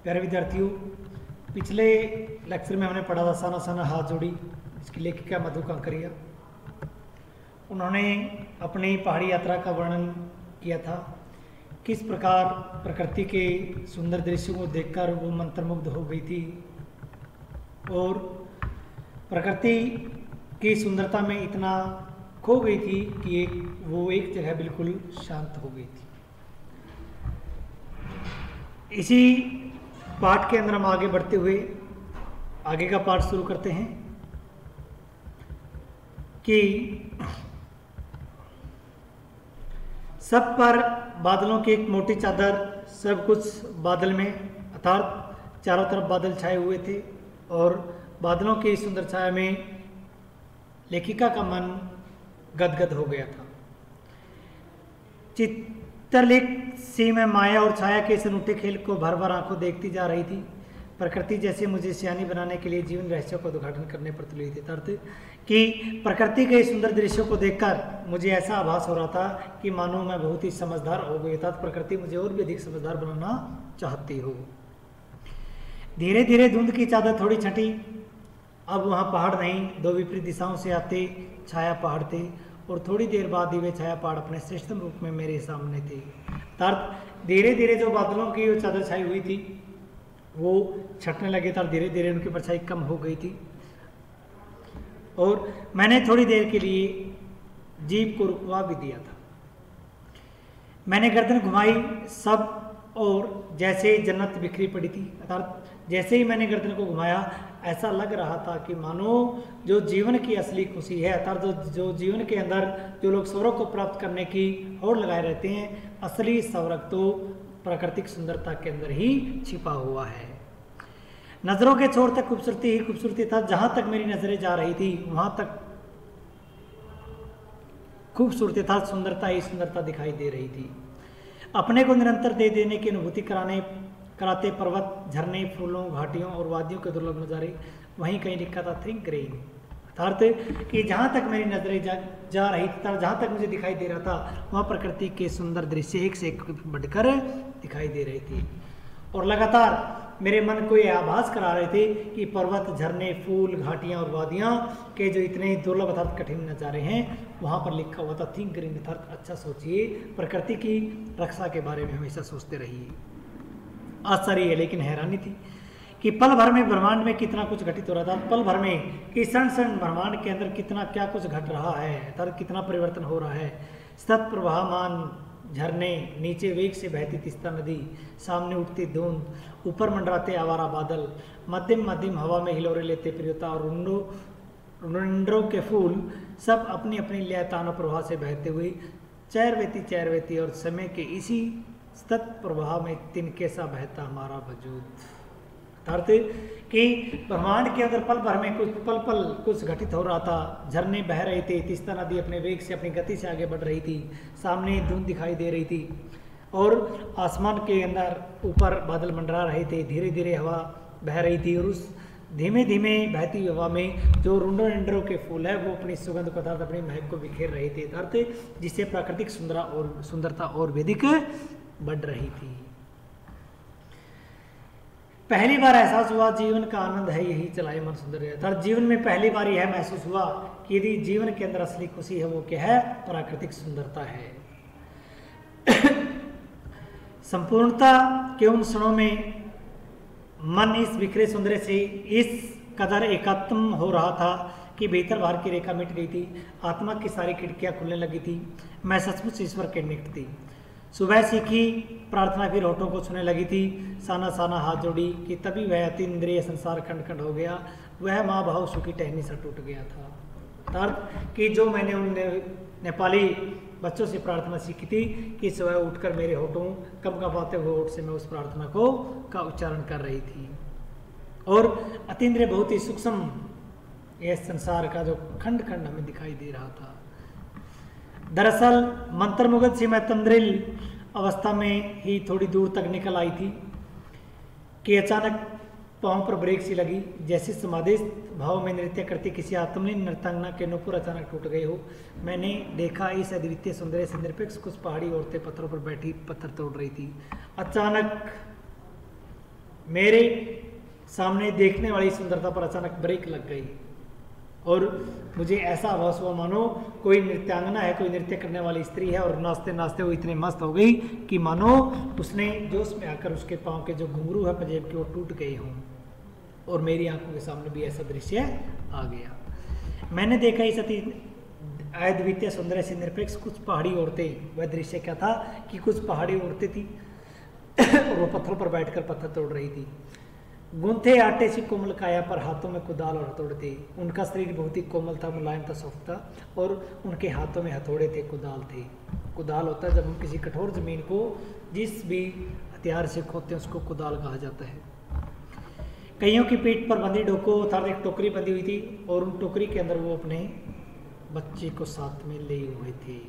प्यारे विद्यार्थियों, पिछले लेक्चर में हमने पढ़ा था साना साना हाथ जोड़ी, इसकी लेखिका मधु कांकरिया। उन्होंने अपनी पहाड़ी यात्रा का वर्णन किया था, किस प्रकार प्रकृति के सुंदर दृश्यों को देखकर वो मंत्रमुग्ध हो गई थी और प्रकृति की सुंदरता में इतना खो गई थी कि वो एक जगह बिल्कुल शांत हो गई थी। इसी पाठ के अंदर हम आगे बढ़ते हुए आगे का पाठ शुरू करते हैं कि सब पर बादलों की एक मोटी चादर, सब कुछ बादल में, अर्थात चारों तरफ बादल छाए हुए थे और बादलों की सुंदर छाया में लेखिका का मन गदगद हो गया था। चित्रलेख सी में माया और छाया के इस अनूठे खेल को भर भर आंखों देखती जा रही थी। प्रकृति जैसे मुझे सियानी बनाने के लिए जीवन रहस्यों का उद्घाटन करने पर तुली थी। अर्थ कि प्रकृति के सुंदर दृश्यों को देखकर मुझे ऐसा आभास हो रहा था कि मानो मैं बहुत ही समझदार हो गई था। प्रकृति मुझे और भी अधिक समझदार बनाना चाहती हो। धीरे धीरे धुंध की चादर थोड़ी छटी। अब वहाँ पहाड़ नहीं, दो विपरीत दिशाओं से आते छाया पहाड़ थे और थोड़ी देर बाद ही वे छाया पहाड़ अपने श्रेष्ठतम रूप में मेरे सामने थे। अर्थात धीरे धीरे जो बादलों की वो चादर छाई हुई थी वो छटने लगे था, धीरे धीरे उनकी परछाई कम हो गई थी और मैंने थोड़ी देर के लिए जीभ को रुकवा भी दिया था। मैंने गर्दन घुमाई सब और जैसे जन्नत बिखरी पड़ी थी। अर्थात जैसे ही मैंने गर्दन को घुमाया ऐसा लग रहा था कि मानो जो जीवन की असली खुशी है, अर्थात जो जीवन के अंदर जो लोग स्वर्ग को प्राप्त करने की होड़ लगाए रहते हैं, असली स्वर्ग तो प्राकृतिक सुंदरता के अंदर ही छिपा हुआ है। नजरों के छोर तक खूबसूरती ही खूबसूरती था। जहां तक मेरी नजरें जा रही थी वहां तक खूबसूरती था, सुंदरता ही सुंदरता दिखाई दे रही थी। अपने को निरंतर दे देने की अनुभूति कराते पर्वत, झरने, फूलों, घाटियों और वादियों के दुर्लभ नजारे। वहीं कहीं लिखा था थिंक ग्रीन, अर्थात कि जहाँ तक मेरी नजरें जा रही थी, जहाँ तक मुझे दिखाई दे रहा था वहाँ प्रकृति के सुंदर दृश्य एक से एक बढ़कर दिखाई दे रही थी और लगातार मेरे मन को यह आभास करा रहे थे कि पर्वत, झरने, फूल, घाटियाँ और वादियाँ के जो इतने दुर्लभ अर्थात कठिन नज़ारे हैं वहाँ पर लिखा हुआ था थिंक ग्रीन, अर्थात अच्छा सोचिए, प्रकृति की रक्षा के बारे में हमेशा सोचते रहिए। आश्चर्य है लेकिन हैरानी थी कि पल भर में ब्रह्मांड में कितना कुछ घटित हो रहा था। पल भर में कि क्षण क्षण ब्रह्मांड के अंदर कितना क्या कुछ घट रहा है, अर्थात कितना परिवर्तन हो रहा है। सतत प्रवाहमान झरने, नीचे वेग से बहती तीस्ता नदी, सामने उठती धुंध, ऊपर मंडराते आवारा बादल, मध्यम मध्यम हवा में हिलोरे लेते प्रियता और रुंडों के फूल, सब अपनी अपनी लयतान प्रवाह से बहते हुए चैरवेती और समय के इसी सतत प्रवाह में तिनके सा बहता हमारा वजूद। अर्थ कि ब्रह्मांड के अंदर पल भर में कुछ घटित हो रहा था। झरने बह रहे थे, तीस्ता नदी अपने वेग से, अपनी गति से आगे बढ़ रही थी, सामने धुंध दिखाई दे रही थी और आसमान के अंदर ऊपर बादल मंडरा रहे थे, धीरे धीरे हवा बह रही थी और उस धीमे धीमे बहती हवा में जो रुंडों के फूल है वो अपनी सुगंध को, अर्थात अपनी महक को बिखेर रहे थे, अर्थ जिससे प्राकृतिक सुंदरता और वेदिक बढ़ रही थी। पहली बार एहसास हुआ जीवन का आनंद है यही चलाए मन सुंदर है। अर्थात जीवन में पहली बार यह महसूस हुआ कि यदि जीवन के अंदर असली खुशी है वो क्या है, प्राकृतिक सुंदरता है। संपूर्णता के उन क्षणों में मन इस बिखरे सौंदर्य से इस कदर एकात्म हो रहा था कि भीतर बाहर की रेखा मिट गई थी, आत्मा की सारी खिड़कियां खुलने लगी थी। मैं सचमुच ईश्वर के निकट थी। सुबह सीखी प्रार्थना फिर होठों को छूने लगी थी, साना साना हाथ जोड़ी कि तभी वह अति इंद्रिय संसार खंड खंड हो गया। वह माँ भाव सुखी टहनी सा टूट गया था। अर्थ कि जो मैंने उन नेपाली बच्चों से प्रार्थना सीखी थी कि सुबह उठकर मेरे होठों कपकपाते हुए होठ से मैं उस प्रार्थना का उच्चारण कर रही थी और अतीन्द्रिय बहुत ही सूक्ष्म यह संसार का जो खंड खंड हमें दिखाई दे रहा था। दरअसल मंत्रमुग्ध से मैं तंद्रिल अवस्था में ही थोड़ी दूर तक निकल आई थी कि अचानक पांव पर ब्रेक सी लगी, जैसे समाधिस्थ भाव में नृत्य करती किसी आत्मलीन नर्तंगना के नुपुर अचानक टूट गए हो। मैंने देखा इस अद्वितीय सौंदर्य से निरपेक्ष कुछ पहाड़ी औरतें पत्थरों पर बैठी पत्थर तोड़ रही थी। अचानक मेरे सामने देखने वाली सुंदरता पर अचानक ब्रेक लग गई और मुझे ऐसा आभास हुआ मानो कोई नृत्यांगना है, कोई नृत्य करने वाली स्त्री है और नाचते नाचते वो इतनी मस्त हो गई कि मानो उसने जोश में आकर उसके पाँव के जो घुंघरू है पंजेब के वो टूट गए हों और मेरी आंखों के सामने भी ऐसा दृश्य आ गया। मैंने देखा इस अति अद्वितीय सौंदर्य से निरपेक्ष कुछ पहाड़ी औरतें। वह दृश्य क्या था कि कुछ पहाड़ी औरतें थी और वो पत्थरों पर बैठकर पत्थर तोड़ रही थी। गूंथे आटे से कोमल काया पर हाथों में कुदाल और हथौड़े थे। उनका शरीर बहुत ही कोमल था, मुलायम था, सॉफ्ट था और उनके हाथों में हथौड़े थे, कुदाल थे। कुदाल होता है जब हम किसी कठोर जमीन को जिस भी हथियार से खोदते हैं उसको कुदाल कहा जाता है। कईयों की पीठ पर बंधी डोको अर्थात एक टोकरी बंधी हुई थी और उन टोकरी के अंदर वो अपने बच्चे को साथ में ले हुए थे।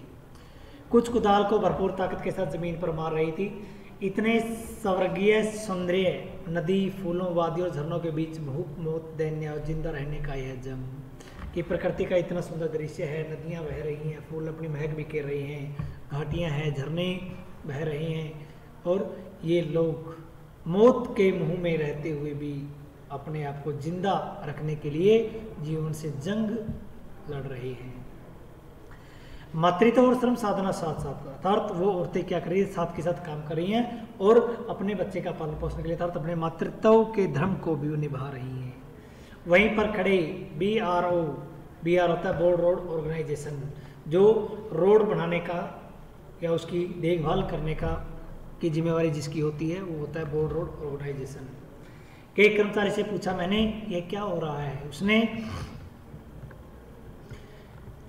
कुछ कुदाल को भरपूर ताकत के साथ जमीन पर मार रही थी। इतने स्वर्गीय सौंदर्य नदी, फूलों, वादियों और झरनों के बीच भूख, मौत, दैन्य और जिंदा रहने का यह जंग। कि प्रकृति का इतना सुंदर दृश्य है। नदियाँ बह रही हैं, फूल अपनी महक बिखेर रही हैं, घाटियाँ हैं, झरने बह रहे हैं और ये लोग मौत के मुंह में रहते हुए भी अपने आप को जिंदा रखने के लिए जीवन से जंग लड़ रहे हैं। मातृत्व और श्रम साधना साथ साथ अर्थात वो औरतें क्या कर रही है, साथ के साथ काम कर रही हैं और अपने बच्चे का पालन पोषण के लिए अर्थात अपने मातृत्व के धर्म को भी निभा रही हैं। वहीं पर खड़े BRO होता है बोर्ड रोड ऑर्गेनाइजेशन, जो रोड बनाने का या उसकी देखभाल करने का की जिम्मेवारी जिसकी होती है वो होता है बोर्ड रोड ऑर्गेनाइजेशन। के कर्मचारी से पूछा मैंने ये क्या हो रहा है। उसने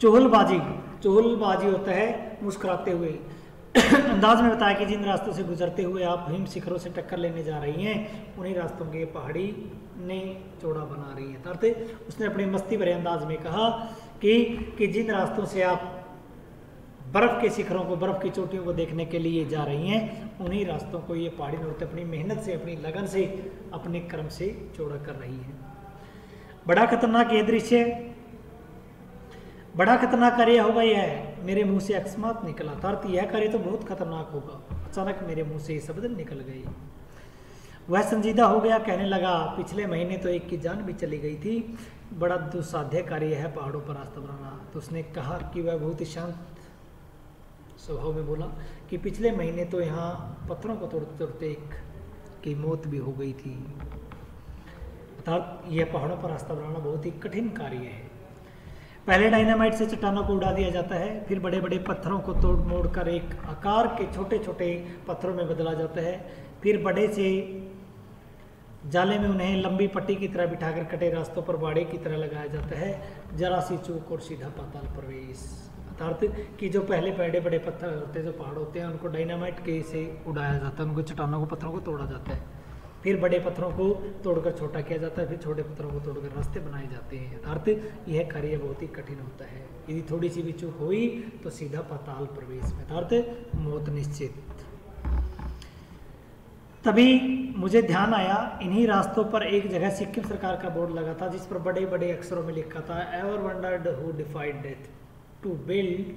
चोहलबाजी होता है मुस्कुराते हुए अंदाज में बताया कि जिन रास्तों से गुजरते हुए आप हिम शिखरों से टक्कर लेने जा रही हैं उन्हीं रास्तों के पहाड़ी ने चौड़ा बना रही है। अर्थात उसने अपने मस्ती भरे अंदाज में कहा कि जिन रास्तों से आप बर्फ के शिखरों को, बर्फ की चोटियों को देखने के लिए जा रही हैं उन्हीं रास्तों को ये पहाड़ी औरतें अपनी मेहनत से, अपनी लगन से, अपने कर्म से चौड़ा कर रही हैं। बड़ा खतरनाक ये दृश्य, बड़ा खतरनाक कार्य होगा यह मेरे मुंह से अकस्मात निकला। अर्थात यह कार्य तो बहुत खतरनाक होगा। अचानक मेरे मुंह से ये शब्द निकल गए। वह संजीदा हो गया, कहने लगा पिछले महीने तो एक की जान भी चली गई थी। बड़ा दुस्साध्य कार्य है पहाड़ों पर रास्ता बनाना। तो उसने कहा कि वह बहुत ही शांत स्वभाव में बोला कि पिछले महीने तो यहाँ पत्थरों को तोड़ते तोड़ते एक की मौत भी हो गई थी। अर्थात यह पहाड़ों पर रास्ता बनाना बहुत ही कठिन कार्य है। पहले डायनामाइट से चट्टानों को उड़ा दिया जाता है, फिर बड़े बड़े पत्थरों को तोड़ मोड़ कर एक आकार के छोटे छोटे पत्थरों में बदला जाता है, फिर बड़े से जाले में उन्हें लंबी पट्टी की तरह बिठाकर कटे रास्तों पर बाड़े की तरह लगाया जाता है। जरा सी चूक और सीधा पाताल प्रवेश। अर्थात कि जो पहले बड़े बड़े पत्थर होते हैं, जो पहाड़ होते हैं, उनको डायनामाइट के से उड़ाया जाता है, उनको चट्टानों को, पत्थरों को तोड़ा जाता है, फिर बड़े पत्थरों को तोड़कर छोटा किया जाता है, फिर छोटे पत्थरों को तोड़कर रास्ते बनाए जाते हैं। अर्थात यह कार्य बहुत ही कठिन होता है। यदि थोड़ी सी भी चूक हुई तो सीधा पाताल प्रवेश में, अर्थात मौत निश्चित। तभी मुझे ध्यान आया, इन्हीं रास्तों पर एक जगह सिक्किम सरकार का बोर्ड लगा था जिस पर बड़े बड़े अक्षरों में लिखा था ever wondered who defied death to build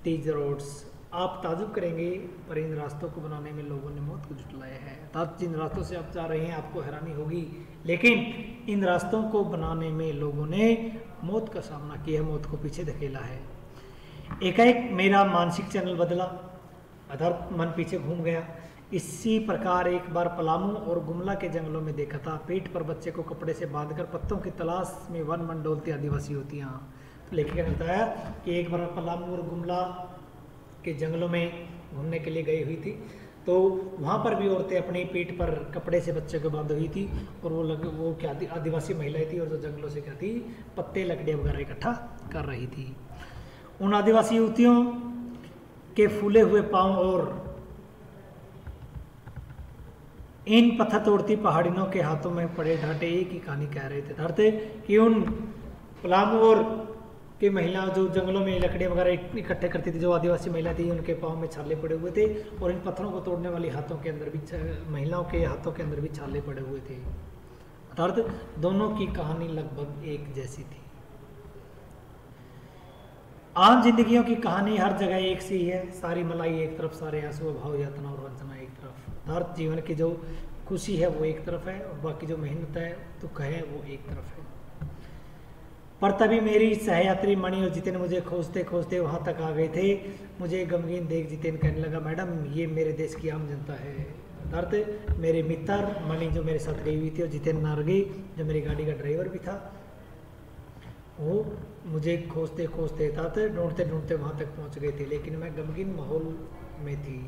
these roads. आप ताजुब करेंगे पर इन रास्तों को बनाने में लोगों ने मौत को जुटलाया है। अर्थात जिन रास्तों से आप जा रहे हैं आपको हैरानी होगी, लेकिन इन रास्तों को बनाने में लोगों ने मौत का सामना किया, मौत को पीछे धकेला है। एकाएक मेरा मानसिक चैनल बदला, अर्थात मन पीछे घूम गया। इसी प्रकार एक बार पलामू और गुमला के जंगलों में देखा था। पेट पर बच्चे को कपड़े से बांधकर पत्तों की तलाश में वन मन डोलती आदिवासी होती हैं। तो लेखिका ने बताया कि एक बार पलामू और गुमला के जंगलों में घूमने के लिए गई हुई थी, तो वहाँ पर भी औरतें अपनी पीठ पर कपड़े से बच्चे को बांधी हुई थी और वो क्या थी, आदिवासी महिलाएं थी और जो जंगलों से क्या थी, पत्ते लकड़ियाँ वगैरह इकट्ठा कर रही थी। उन आदिवासी युवतियों के फूले हुए पांव और इन पत्थर तोड़ती पहाड़ियों के हाथों में पड़े ढांटे एक ही कहानी कह रहे थे। धरते कि उन पलामू और कि महिला जो जंगलों में लकड़ियाँ वगैरह इकट्ठे करती थी, जो आदिवासी महिला थी, उनके पाँव में छाले पड़े हुए थे और इन पत्थरों को तोड़ने वाली हाथों के अंदर भी, महिलाओं के हाथों के अंदर भी छाले पड़े हुए थे। अर्थात दोनों की कहानी लगभग एक जैसी थी। आम जिंदगियों की कहानी हर जगह एक सी है, सारी मलाई एक तरफ, सारे आंसू, भाव, यातना और वंचना एक तरफ। अर्थात जीवन की जो खुशी है वो एक तरफ है और बाकी जो मेहनत है, दुख है, वो एक तरफ है। पर तभी मेरी सहयात्री मणि और जितेन मुझे खोजते खोजते वहाँ तक आ गए थे। मुझे गमगीन देख जितेन कहने लगा, मैडम ये मेरे देश की आम जनता है। अर्थात मेरे मित्र मणि जो मेरे साथ गई हुई थी और जितेन नारगी जो मेरी गाड़ी का ड्राइवर भी था, वो मुझे खोजते खोजते ढूंढते ढूंढते वहाँ तक पहुँच गए थे, लेकिन मैं गमगीन माहौल में थी।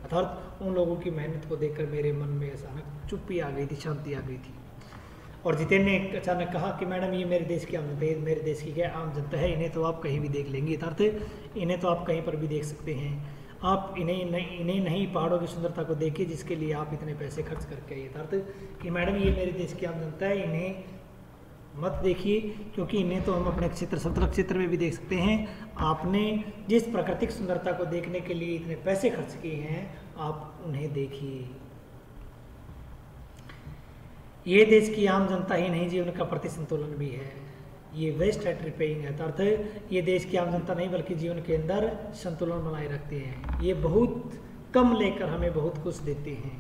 अर्थात उन लोगों की मेहनत को देखकर मेरे मन में अचानक चुप्पी आ गई थी, शांति आ गई थी। और जितेन ने अचानक कहा कि मैडम ये मेरे देश की आम जनता है, मेरे देश की क्या आम जनता है, इन्हें तो आप कहीं भी देख लेंगे। अर्थात इन्हें तो आप कहीं पर भी देख सकते हैं। आप इन्हें नहीं पहाड़ों की सुंदरता को देखिए जिसके लिए आप इतने पैसे खर्च करके आइए। अर्थात कि मैडम ये मेरे देश की आम जनता है, इन्हें मत देखिए, क्योंकि इन्हें तो हम अपने क्षेत्र सतलज क्षेत्र में भी देख सकते हैं। आपने जिस प्राकृतिक सुंदरता को देखने के लिए इतने पैसे खर्च किए हैं, आप उन्हें देखिए। ये देश की आम जनता ही नहीं, जीवन का प्रति संतुलन भी है। ये वेस्ट एट रिपेइंग है, अर्थात ये देश की आम जनता नहीं बल्कि जीवन के अंदर संतुलन बनाए रखते हैं। ये बहुत कम लेकर हमें बहुत कुछ देते हैं।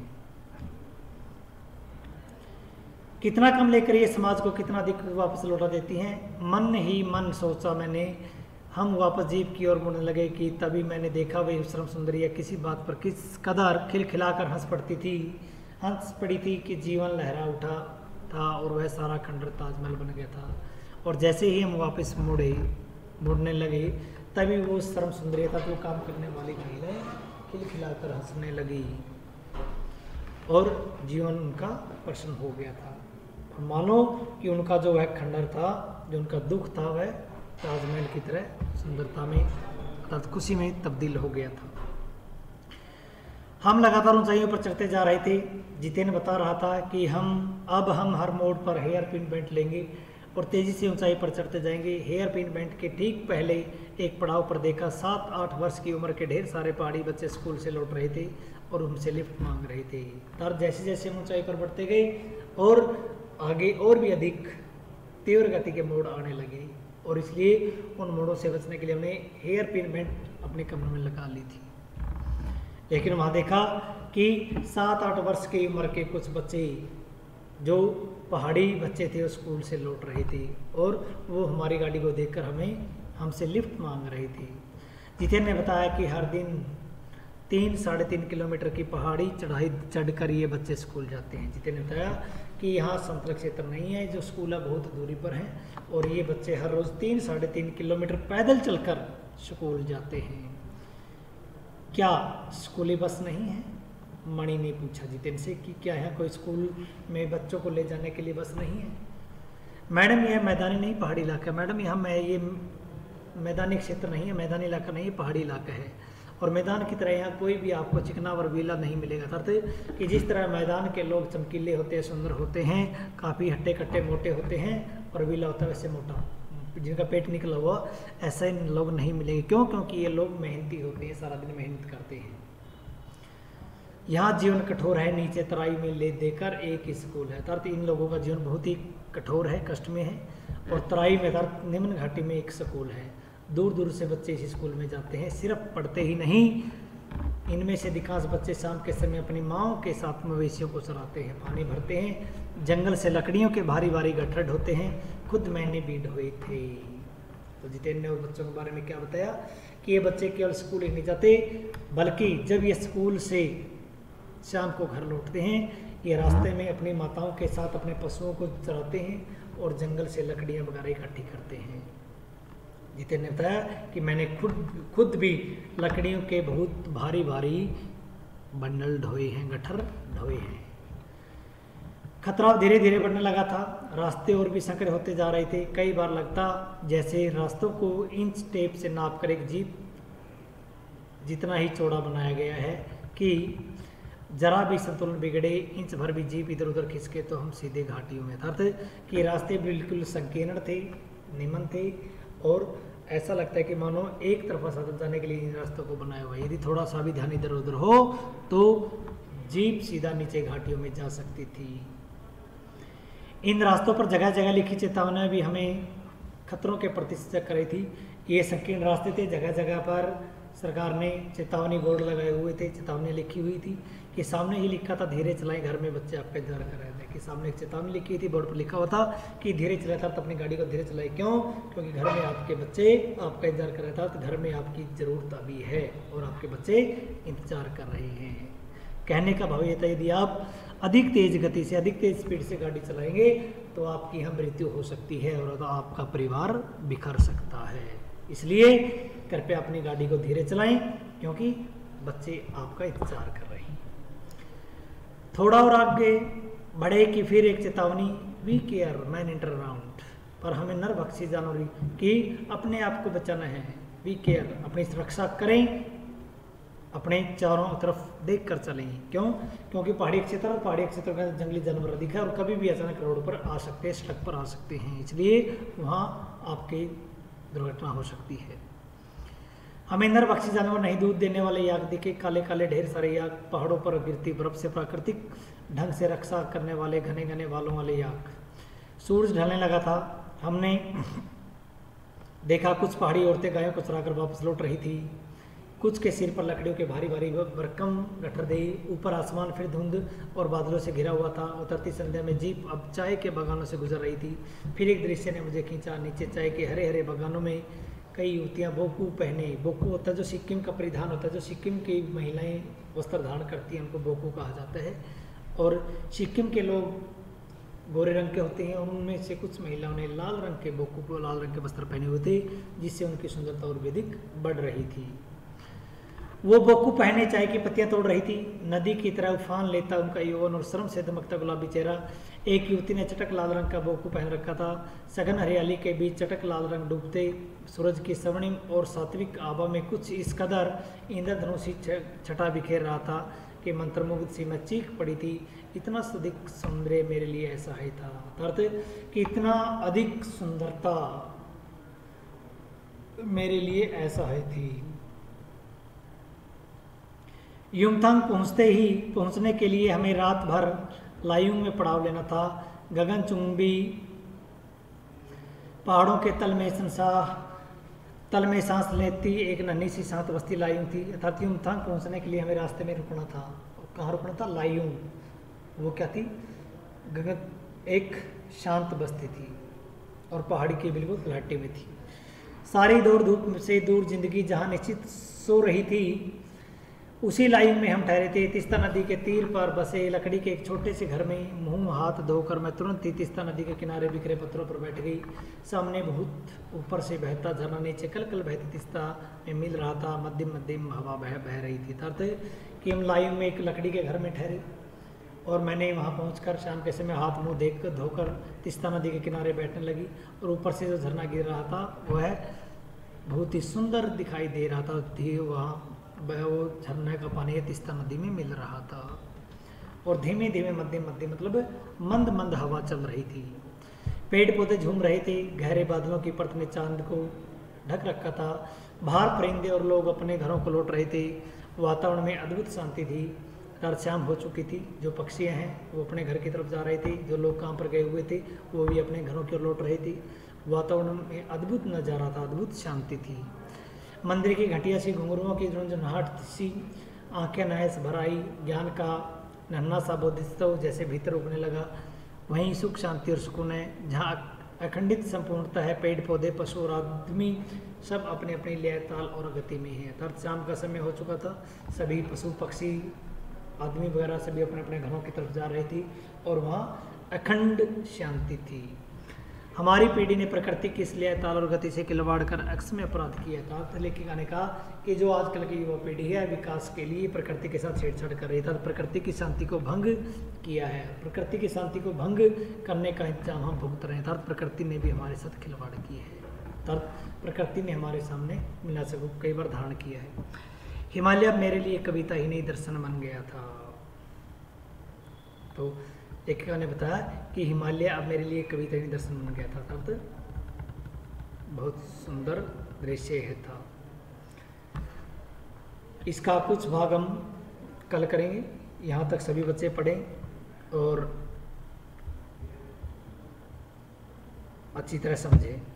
कितना कम लेकर ये समाज को कितना अधिक वापस लौटा देती हैं। मन ही मन सोचा मैंने, हम वापस जीप की ओर मुड़ने लगे कि तभी मैंने देखा वही श्रम सुंदरी किसी बात पर किस कदर खिलखिलाकर हंस पड़ी थी कि जीवन लहरा उठा था और वह सारा खंडर ताजमहल बन गया था। और जैसे ही हम वापस मुड़ने लगे तभी वो श्रम सुंदरी था जो काम करने वाली महिलाएं खिलखिलाकर हंसने लगी और जीवन उनका प्रसन्न हो गया था। और मानो कि उनका जो वह खंडर था, जो उनका दुख था, वह ताजमहल की तरह सुंदरता में अर्थात खुशी में तब्दील हो गया था। हम लगातार ऊंचाइयों पर चढ़ते जा रहे थे। जितेन बता रहा था कि हम हर मोड़ पर हेयर पिन बेल्ट लेंगे और तेजी से ऊंचाई पर चढ़ते जाएंगे। हेयर पिन बेल्ट के ठीक पहले एक पड़ाव पर देखा 7-8 वर्ष की उम्र के ढेर सारे पहाड़ी बच्चे स्कूल से लौट रहे थे और उनसे लिफ्ट मांग रहे थे। तर जैसे जैसे हम ऊंचाई पर बढ़ते गए और आगे और भी अधिक तीव्र गति के मोड़ आने लगे और इसलिए उन मोड़ों से बचने के लिए हमने हेयर पिन बेल्ट अपने कमरे में लगा ली थी। लेकिन वहाँ देखा कि 7-8 वर्ष की उम्र के कुछ बच्चे जो पहाड़ी बच्चे थे वो स्कूल से लौट रहे थे और वो हमारी गाड़ी को देखकर हमसे लिफ्ट मांग रहे थे। जितेन ने बताया कि हर दिन 3-3.5 किलोमीटर की पहाड़ी चढ़ाई चढ़कर ये बच्चे स्कूल जाते हैं। जितेन ने बताया कि यहाँ समतल क्षेत्र नहीं है, जो स्कूल है बहुत दूरी पर है और ये बच्चे हर रोज़ 3-3.5 किलोमीटर पैदल चलकर स्कूल जाते हैं। क्या स्कूली बस नहीं है? मणि ने पूछा जितेन से कि क्या यहाँ कोई स्कूल में बच्चों को ले जाने के लिए बस नहीं है? मैडम यह मैदानी नहीं पहाड़ी इलाका है। मैडम यहाँ ये मैदानी क्षेत्र नहीं है, मैदानी इलाका नहीं है, पहाड़ी इलाका है और मैदान की तरह यहाँ कोई भी आपको चिकना वर्वीला नहीं मिलेगा। अर्थात कि जिस तरह मैदान के लोग चमकीले होते हैं, सुंदर होते हैं, काफ़ी हट्टे कट्टे मोटे होते हैं, वर्वीला होता है वैसे मोटा जिनका पेट निकला हुआ, ऐसा इन लोग नहीं मिलेंगे। क्यों? क्योंकि ये लोग मेहनती होते हैं, सारा दिन मेहनत करते हैं। यहाँ जीवन कठोर है, नीचे तराई में ले देकर एक स्कूल है। अर्थात इन लोगों का जीवन बहुत ही कठोर है, कष्ट में है और तराई में अर्थात निम्न घाटी में एक स्कूल है। दूर दूर से बच्चे इस स्कूल में जाते हैं। सिर्फ पढ़ते ही नहीं, इनमें से अधिकांश बच्चे शाम के समय अपनी माँओं के साथ मवेशियों को चराते हैं, पानी भरते हैं, जंगल से लकड़ियों के भारी भारी गट्ठर ढोते हैं। खुद मैंने भी ढोए थे। तो जितेन ने उस बच्चों के बारे में क्या बताया कि ये बच्चे केवल स्कूल ही नहीं जाते, बल्कि जब ये स्कूल से शाम को घर लौटते हैं, ये रास्ते में अपनी माताओं के साथ अपने पशुओं को चराते हैं और जंगल से लकड़ियाँ वगैरह इकट्ठी करते हैं। जितेन ने बताया कि मैंने खुद भी लकड़ियों के बहुत भारी भारी बंडल ढोए हैं, गट्ठर ढोए हैं। खतरा धीरे धीरे बढ़ने लगा था। रास्ते और भी संकरे होते जा रहे थे। कई बार लगता जैसे रास्तों को इंच टेप से नाप कर एक जीप जितना ही चौड़ा बनाया गया है कि जरा भी संतुलन बिगड़े, इंच भर भी जीप इधर उधर खिसके तो हम सीधे घाटियों में था। कि रास्ते बिल्कुल संकीर्ण थे, निमन थे और ऐसा लगता है कि मानो एक तरफा साधन जाने के लिए इन रास्तों को बनाया हुआ है। यदि थोड़ा सा भी ध्यान इधर उधर हो तो जीप सीधा नीचे घाटियों में जा सकती थी। इन रास्तों पर जगह जगह लिखी चेतावनियां भी हमें खतरों के प्रति सजग कर रही थी। ये संकीर्ण रास्ते थे, जगह जगह पर सरकार ने चेतावनी बोर्ड लगाए हुए थे, चेतावनी लिखी हुई थी कि सामने ही लिखा था धीरे चलाएं, घर में बच्चे आपका इंतजार कर रहे थे, कि सामने एक चेतावनी लिखी थी, बोर्ड पर लिखा हुआ था कि धीरे चलाए था, तो अपनी गाड़ी को धीरे चलाए। क्यों? क्योंकि घर में आपके बच्चे आपका इंतजार कर रहे था, तो घर में आपकी ज़रूरत अभी है और आपके बच्चे इंतजार कर रहे हैं। कहने का भाव ये था, यदि आप अधिक तेज गति से, अधिक तेज स्पीड से गाड़ी चलाएंगे तो आपकी यहाँ मृत्यु हो सकती है और तो आपका परिवार बिखर सकता है। इसलिए कृपया अपनी गाड़ी को धीरे चलाएं, क्योंकि बच्चे आपका इंतजार कर रहे हैं। थोड़ा और आगे बढ़े कि फिर एक चेतावनी, we care man enter around, पर हमें नरभक्षी जानवरों की अपने आप को बचाना है। वी केयर, अपनी सुरक्षा करें, अपने चारों तरफ देख कर चलें। क्यों? क्योंकि पहाड़ी क्षेत्र और पहाड़ी क्षेत्र का जंगली जानवर अधिक है और कभी भी अचानक रोड पर आ सकते हैं, सड़क पर आ सकते हैं, इसलिए वहाँ आपकी दुर्घटना हो सकती है। हमें नरभक्षी जानवर नहीं, दूध देने वाले याक दिखे, काले काले ढेर सारे याक, पहाड़ों पर गिरती बर्फ से प्राकृतिक ढंग से रक्षा करने वाले घने घने बालों वाले याक। सूरज ढलने लगा था, हमने देखा कुछ पहाड़ी औरतें गायों को चराकर वापस लौट रही थी। कुछ के सिर पर लकड़ियों के भारी भारी भरकम गठर दे, ऊपर आसमान फिर धुंध और बादलों से घिरा हुआ था। उतरती संध्या में जीप अब चाय के बागानों से गुजर रही थी। फिर एक दृश्य ने मुझे खींचा, नीचे चाय के हरे हरे बागानों में कई युवतियाँ बोकू पहने, बोकू होता है जो सिक्किम का परिधान होता है, जो सिक्किम की महिलाएं वस्त्र धारण करती हैं, उनको बोकू कहा जाता है। और सिक्किम के लोग गोरे रंग के होते हैं और उनमें से कुछ महिलाओं ने लाल रंग के बोकू को लाल रंग के वस्त्र पहने हुए थे, जिससे उनकी सुंदरता और भी अधिक बढ़ रही थी। वो बोकू पहने चाय की पत्तियां तोड़ रही थी। नदी की तरह उफान लेता उनका यौवन और श्रम से दमकता गुलाबी चेहरा। एक युवती ने चटक लाल रंग का बोकू पहन रखा था। सघन हरियाली के बीच चटक लाल रंग डूबते सूरज की स्वर्णिम और सात्विक आभा में कुछ इस कदर इंद्रधनुषी छटा बिखेर रहा था कि मंत्रमुग्ध सी मैं चीख पड़ी थी। इतना अधिक सौंदर्य मेरे लिए ऐसा ही था, अर्थ कि इतना अधिक सुंदरता मेरे लिए ऐसा ही थी। युमथांग पहुंचने के लिए हमें रात भर लायुंग में पड़ाव लेना था। गगनचुंबी पहाड़ों के तल में सांस लेती एक नन्ही सी शांत बस्ती लायुंग थी। अर्थात युमथांग पहुंचने के लिए हमें रास्ते में रुकना था। कहाँ रुकना था? लायुंग। वो क्या थी? एक शांत बस्ती थी और पहाड़ी की बिल्कुल तलहटी में थी। सारी दौड़ धूप से दूर जिंदगी जहाँ निश्चित सो रही थी, उसी लाइन में हम ठहरे थे। तीस्ता नदी के तीर पर बसे लकड़ी के एक छोटे से घर में मुंह हाथ धोकर मैं तुरंत ही तीस्ता नदी के किनारे बिखरे पत्थरों पर बैठ गई। सामने बहुत ऊपर से बहता झरना नीचे कल कल बहती तीस्ता में मिल रहा था। मध्यम मध्यम हवा बह रही थी। अर्थ कि हम लाइन में एक लकड़ी के घर में ठहरे और मैंने वहाँ पहुँचकर शाम के समय हाथ मुँह धोकर तीस्ता नदी के किनारे बैठने लगी और ऊपर से जो झरना गिर रहा था वह बहुत ही सुंदर दिखाई दे रहा था। वहाँ वो झरने का पानी तीस्ता नदी में मिल रहा था और धीमे धीमे मध्यम मध्यम मतलब मंद मंद हवा चल रही थी। पेड़ पौधे झूम रहे थे। गहरे बादलों की परत ने चांद को ढक रखा था। बाहर परिंदे और लोग अपने घरों को लौट रहे थे। वातावरण में अद्भुत शांति थी। रात शाम हो चुकी थी। जो पक्षियाँ हैं वो अपने घर की तरफ जा रहे थे। जो लोग काम पर गए हुए थे वो भी अपने घरों की ओर लौट रहे थे। वातावरण में अद्भुत नज़ारा था, अद्भुत शांति थी। मंदिर की घटिया सी घुंघरुओं की झुंझुनाहट सी आंखें नहस भर आई। ज्ञान का नन्हा सा बोधिसत्व जैसे भीतर उगने लगा। वहीं सुख शांति और सुकून है, जहाँ अखंडित संपूर्णता है। पेड़ पौधे पशु और आदमी सब अपने अपनी लय ताल और गति में है। अर्थात शाम का समय हो चुका था। सभी पशु पक्षी आदमी वगैरह सभी अपने अपने घरों की तरफ जा रहे थे और वहाँ अखंड शांति थी। हमारी पीढ़ी ने प्रकृति की इस लय ताल और गति से खिलवाड़ कर अक्षम्य अपराध किया था। लेखिका ने कहा कि जो आजकल की युवा पीढ़ी है विकास के लिए प्रकृति के साथ छेड़छाड़ कर रही था, प्रकृति की शांति को भंग किया है। प्रकृति की शांति को भंग करने का इंतजाम हम भुगत रहे हैं। प्रकृति ने भी हमारे साथ खिलवाड़ की है। प्रकृति ने हमारे सामने विनाश को कई बार धारण किया है। हिमालय मेरे लिए कविता ही नहीं दर्शन बन गया था। तो लेखिका ने बताया कि हिमालय अब मेरे लिए कविता ही दर्शन बन गया था। तब बहुत सुंदर दृश्य है था। इसका कुछ भाग हम कल करेंगे। यहाँ तक सभी बच्चे पढ़ें और अच्छी तरह समझें।